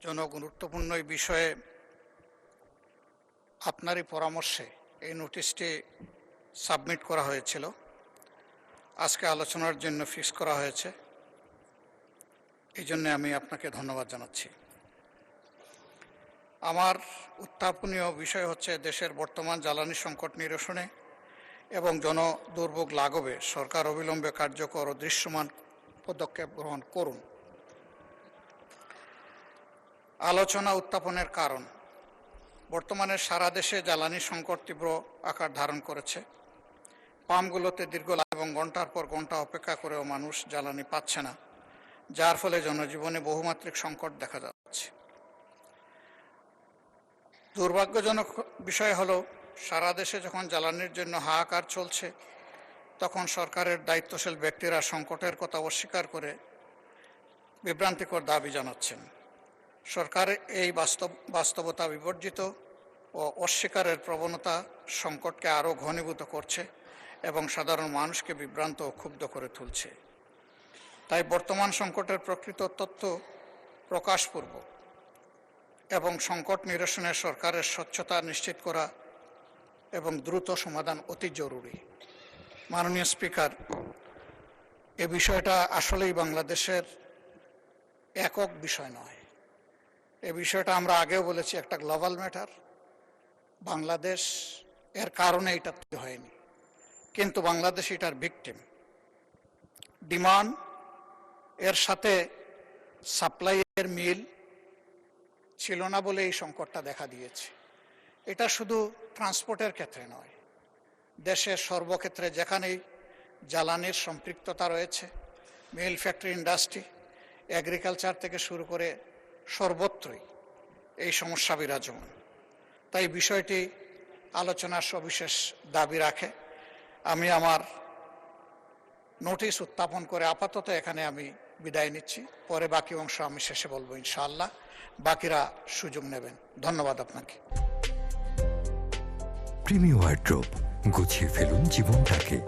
জনগুরুত্বপূর্ণ এই বিষয়ে আপনারই পরামর্শে এই নোটিশটি সাবমিট করা হয়েছিল। আজকে আলোচনার জন্য ফিক্স করা হয়েছে, এই জন্য আমি আপনাকে ধন্যবাদ জানাচ্ছি। আমার উত্থাপনীয় বিষয় হচ্ছে দেশের বর্তমান জ্বালানি সংকট নিরসনে এবং জনদুর্ভোগ লাঘবে সরকার অবিলম্বে কার্যকর ও দৃশ্যমান পদক্ষেপ গ্রহণ করুন। আলোচনা উত্থাপনের কারণ: বর্তমানে সারা দেশে জ্বালানি সংকট তীব্র আকার ধারণ করেছে। পাম্পগুলোতে দীর্ঘ এবং ঘন্টার পর ঘন্টা অপেক্ষা করেও মানুষ জ্বালানি পাচ্ছে না, যার ফলে জনজীবনে বহুমাত্রিক সংকট দেখা যাচ্ছে। দুর্ভাগ্যজনক বিষয় হলো, সারা দেশে যখন জ্বালানির জন্য হাহাকার চলছে, তখন সরকারের দায়িত্বশীল ব্যক্তিরা সংকটের কথা অস্বীকার করে বিভ্রান্তিকর দাবি জানাচ্ছেন। সরকারের এই বাস্তবতা বিবর্জিত ও অস্বীকারের প্রবণতা সংকটকে আরও ঘনীভূত করছে এবং সাধারণ মানুষকে বিভ্রান্ত ও ক্ষুব্ধ করে তুলছে। তাই বর্তমান সংকটের প্রকৃত তথ্য প্রকাশপূর্বক এবং সংকট নিরসনে সরকারের স্বচ্ছতা নিশ্চিত করা এবং দ্রুত সমাধান অতি জরুরি। মাননীয় স্পিকার, এ বিষয়টা আসলেই বাংলাদেশের একক বিষয় নয়। এ বিষয়টা আমরা আগেও বলেছি, একটা গ্লোবাল ম্যাটার। বাংলাদেশ এর কারণে এটা হয়নি, কিন্তু বাংলাদেশ এটার ভিকটিম। ডিমান্ড এর সাথে সাপ্লাইয়ের মিল ছিল না বলে এই সংকটটা দেখা দিয়েছে। এটা শুধু ট্রান্সপোর্টের ক্ষেত্রে নয়, দেশের সর্বক্ষেত্রে যেখানেই জ্বালানির সম্পৃক্ততা রয়েছে, মিল, ফ্যাক্টরি, ইন্ডাস্ট্রি, এগ্রিকালচার থেকে শুরু করে সর্বত্রই এই সমস্যা বিরাজমান। তাই বিষয়টি আলোচনার সবিশেষ দাবি রাখে। আমি আমার নোটিশ উত্থাপন করে আপাতত এখানে আমি বিদায় নিচ্ছি। পরে বাকি অংশ আমি শেষে বলবো ইনশাআল্লাহ, বাকিরা সুযোগ নেবেন। ধন্যবাদ আপনাকে। প্রিমিয়ার ওয়ারড্রোব, গুছিয়ে ফেলুন জীবনটাকে।